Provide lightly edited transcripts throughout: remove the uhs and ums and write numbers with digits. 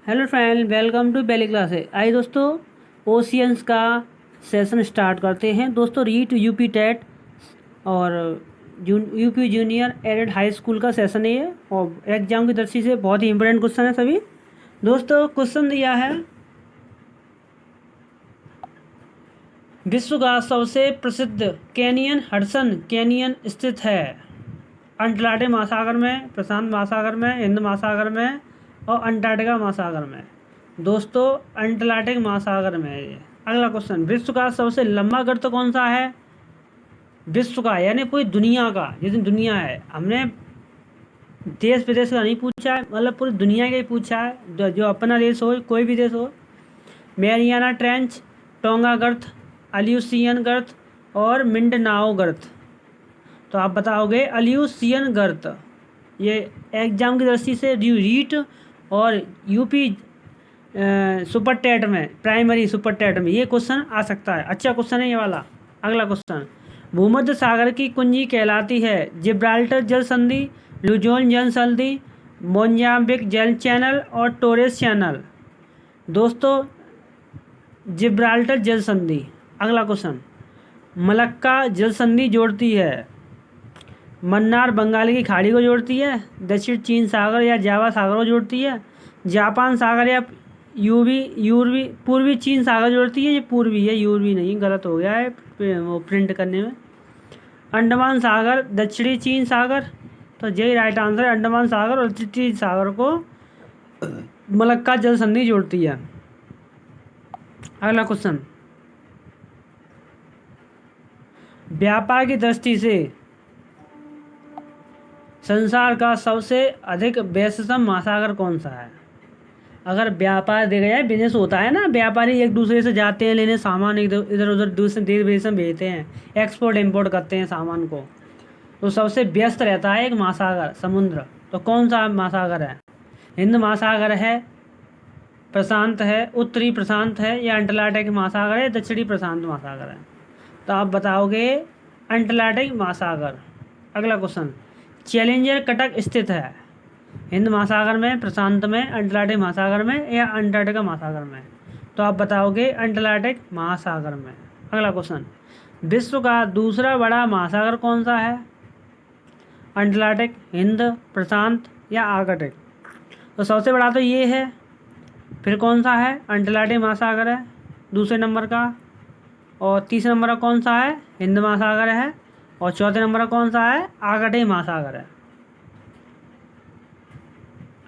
Hello friend, welcome to Bailey classes. आइए दोस्तों, oceans का सेशन स्टार्ट करते हैं। दोस्तों, रीट यूपी टेट और UP junior aided high school का सेशन है ये, और एग्जाम की दृष्टि से बहुत ही इंपॉर्टेंट क्वेश्चन है सभी। दोस्तों, क्वेश्चन दिया है, विश्व का सबसे प्रसिद्ध कैनियन हडसन कैनियन स्थित है अटलांटिक महासागर में, प्रशांत महासागर में, हिंद महासागर में और अंटार्कटिका महासागर में। दोस्तों, अटलांटिक महासागर में है ये। अगला क्वेश्चन, विश्व का सबसे लंबा गर्त कौन सा है? विश्व का यानी पूरी दुनिया का, जितनी दुनिया है, हमने देश विदेश का नहीं पूछा है, मतलब पूरी दुनिया का ही पूछा है, जो अपना देश हो, कोई भी देश हो। मैरियाना ट्रेंच, टोंगा गर्त, अल्यूसियन गर्त और मिंडनाओ गर्त। तो आप बताओगे अल्यूसियन गर्त। ये एग्जाम की दृष्टि से रीट और यूपी सुपर टेट में, प्राइमरी सुपर टेट में ये क्वेश्चन आ सकता है। अच्छा क्वेश्चन है ये वाला। अगला क्वेश्चन, भूमध्य सागर की कुंजी कहलाती है जिब्राल्टर जल संधि, लुजोन जल संधि, मोजाम्बिक जल चैनल और टोरेस चैनल। दोस्तों, जिब्राल्टर जल संधि। अगला क्वेश्चन, मलक्का जल संधि जोड़ती है मन्नार बंगाल की खाड़ी को जोड़ती है, दक्षिण चीन सागर या जावा सागर को जोड़ती है, जापान सागर या यूरवी पूर्वी चीन सागर जोड़ती है। ये पूर्वी है, यूरवी नहीं, गलत हो गया है वो प्रिंट करने में। अंडमान सागर, दक्षिणी चीन सागर। तो यही राइट आंसर है, अंडमान सागर और चीन सागर को मलक्का जल संधि जोड़ती है। अगला क्वेश्चन, व्यापार की दृष्टि से संसार का सबसे अधिक व्यस्ततम महासागर कौन सा है? अगर व्यापार देखा जाए, बिजनेस होता है ना, व्यापारी एक दूसरे से जाते हैं लेने सामान, इधर उधर दूसरे देश विदेश में भेजते हैं, एक्सपोर्ट इंपोर्ट करते हैं सामान को, तो सबसे व्यस्त रहता है एक महासागर, समुद्र। तो कौन सा महासागर है? हिंद महासागर है, प्रशांत है, उत्तरी प्रशांत है या अटलांटिक महासागर है, दक्षिणी प्रशांत महासागर है? तो आप बताओगे अटलांटिक महासागर। अगला क्वेश्चन, चैलेंजर कटक स्थित है हिंद महासागर में, प्रशांत में, अटलांटिक महासागर में या अंटार्कटिका महासागर में? तो आप बताओगे अटलांटिक महासागर में। अगला क्वेश्चन, विश्व का दूसरा बड़ा महासागर कौन सा है? अटलांटिक, हिंद, प्रशांत या आर्कटिक? तो सबसे बड़ा तो ये है, फिर कौन सा है? अटलांटिक महासागर है दूसरे नंबर का, और तीसरे नंबर का कौन सा है? हिंद महासागर है, और चौथे नंबर का कौन सा है? आर्कटिक महासागर है।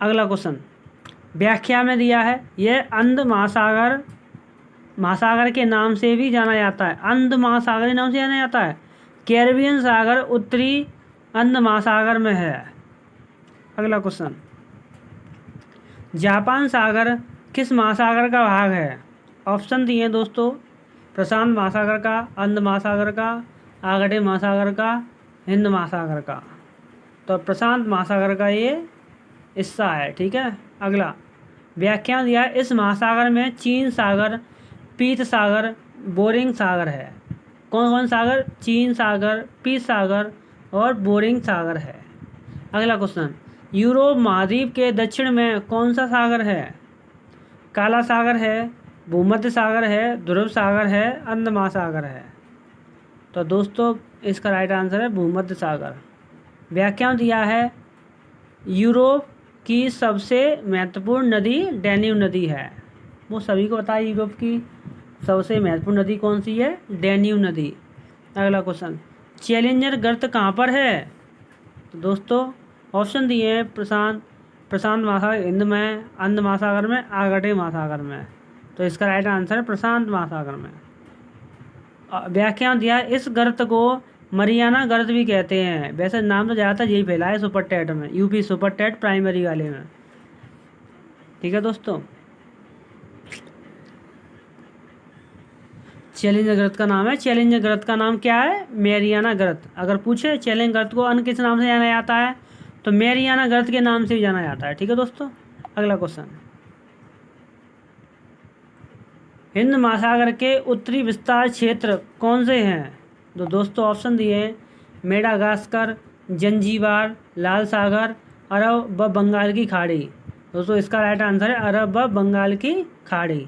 अगला क्वेश्चन, व्याख्या में दिया है, यह अंध महासागर के नाम से भी जाना जाता है। अंध महासागर के नाम से जाना जाता है। कैरिबियन सागर उत्तरी अंध महासागर में है। अगला क्वेश्चन, जापान सागर किस महासागर का भाग है? ऑप्शन दिए हैं दोस्तों, प्रशांत महासागर का, अंध महासागर का, आर्कटिक महासागर का, हिंद महासागर का। तो प्रशांत महासागर का ये हिस्सा है, ठीक है। अगला, व्याख्या दिया है, इस महासागर में चीन सागर, पीत सागर, बोरिंग सागर है। कौन कौन सागर? चीन सागर, पीत सागर और बोरिंग सागर है। अगला क्वेश्चन, यूरोप महाद्वीप के दक्षिण में कौन सा सागर है? काला सागर है, भूमध्य सागर है, ध्रुव सागर है, अंध महासागर है? तो दोस्तों, इसका राइट आंसर है भूमध्य सागर। व्याख्या दिया है, यूरोप की सबसे महत्वपूर्ण नदी डैन्यूब नदी है। वो सभी को पता है, यूरोप की सबसे महत्वपूर्ण नदी कौन सी है? डैन्यूब नदी। अगला क्वेश्चन, चैलेंजर गर्त कहाँ पर है? तो दोस्तों, ऑप्शन दिए हैं, प्रशांत महासागर, हिंद में, अंध महासागर में, आर्कटिक महासागर में। तो इसका राइट आंसर है प्रशांत महासागर में। व्याख्या दिया है, इस गर्त को मरियाना गर्त भी कहते हैं। वैसे नाम तो ज़्यादातर यही फैला है सुपर टेट में, यूपी सुपर टेट प्राइमरी वाले में, ठीक है दोस्तों। चैलेंजर गर्त का नाम है, चैलेंजर गर्त का नाम क्या है? मैरियाना गर्त। अगर पूछे चैलेंजर गर्त को अन्य किस नाम से जाना जाता है, तो मैरियाना गर्त के नाम से भी जाना जाता है, ठीक है दोस्तों। अगला क्वेश्चन, हिंद महासागर के उत्तरी विस्तार क्षेत्र कौन से हैं? तो दोस्तों, ऑप्शन दिए हैं, मेडागास्कर, जंजीबार, लाल सागर, अरब व बंगाल की खाड़ी। दोस्तों इसका राइट आंसर है अरब व बंगाल की खाड़ी।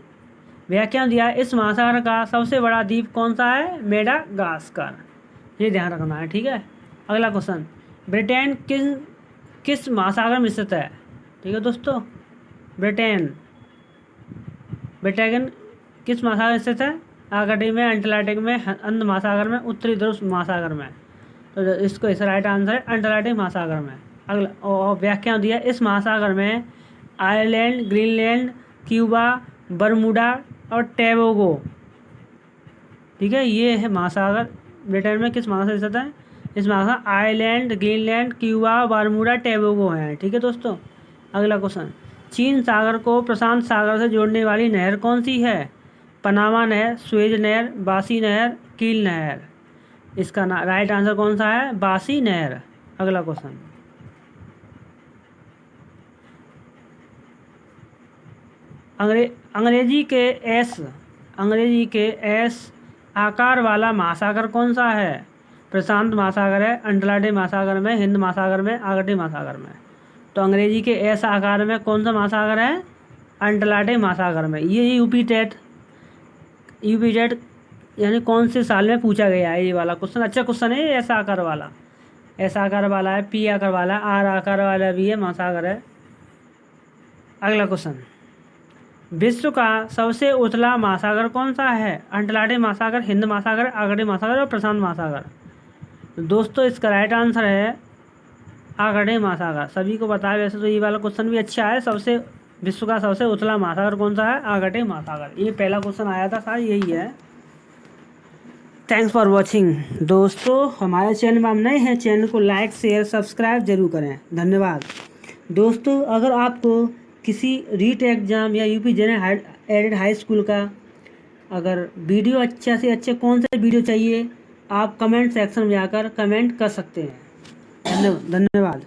व्याख्यान दिया है, इस महासागर का सबसे बड़ा द्वीप कौन सा है? मेडागास्कर। ये ध्यान रखना है, ठीक है। अगला क्वेश्चन, ब्रिटेन किस महासागर में स्थित है? ठीक है दोस्तों, ब्रिटेन किस महासागर में स्थित है? आर्कटिक में, अटलांटिक में, हिंद महासागर में, उत्तरी ध्रुव महासागर में। तो इसको इस राइट आंसर है अटलांटिक महासागर में। अगला और व्याख्यान दिया, इस महासागर में आयरलैंड, ग्रीनलैंड, क्यूबा, बरमूडा और टोबैगो, ठीक है, ये है महासागर। ब्रिटेन में किस महासागर स्थित है? इस महासागर Ireland, Greenland, Cuba, Bermuda, Tobago हैं, ठीक है दोस्तों। अगला क्वेश्चन, चीन सागर को प्रशांत सागर से जोड़ने वाली नहर कौन सी है? पनामा नहर, सुएज नहर, बासी नहर, कील नहर। इसका राइट आंसर कौन सा है? बासी नहर। अगला क्वेश्चन, अंग्रेजी के एस आकार वाला महासागर कौन सा है? प्रशांत महासागर है, अटलांटिक महासागर में, हिंद महासागर में, आर्कटिक महासागर में। तो अंग्रेजी के एस आकार में कौन सा महासागर है? अटलांटिक महासागर में। ये यूपी टेट यानी कौन से साल में पूछा गया है ये वाला क्वेश्चन। अच्छा क्वेश्चन है, एस आकार वाला है, पी आकार वाला, आर आकार वाला भी है महासागर है। अगला क्वेश्चन, विश्व का सबसे उथला महासागर कौन सा है? अटलांटिक महासागर, हिंद महासागर, आर्कटिक महासागर और प्रशांत महासागर। दोस्तों इसका राइट आंसर है आर्कटिक महासागर। सभी को पता है वैसे तो ये वाला क्वेश्चन भी अच्छा है। विश्व का सबसे उथला महासागर कौन सा है? आर्कटिक महासागर। ये पहला क्वेश्चन आया था शायद, यही है। Thanks for watching. दोस्तों हमारे चैनल में आप नए हैं, चैनल को लाइक, शेयर, सब्सक्राइब जरूर करें। धन्यवाद। दोस्तों अगर आपको किसी रीट एग्ज़ाम या UP general aided high school का अगर वीडियो अच्छा से अच्छा कौन सा वीडियो चाहिए, आप कमेंट सेक्शन में जाकर कमेंट कर सकते हैं। धन्यवाद।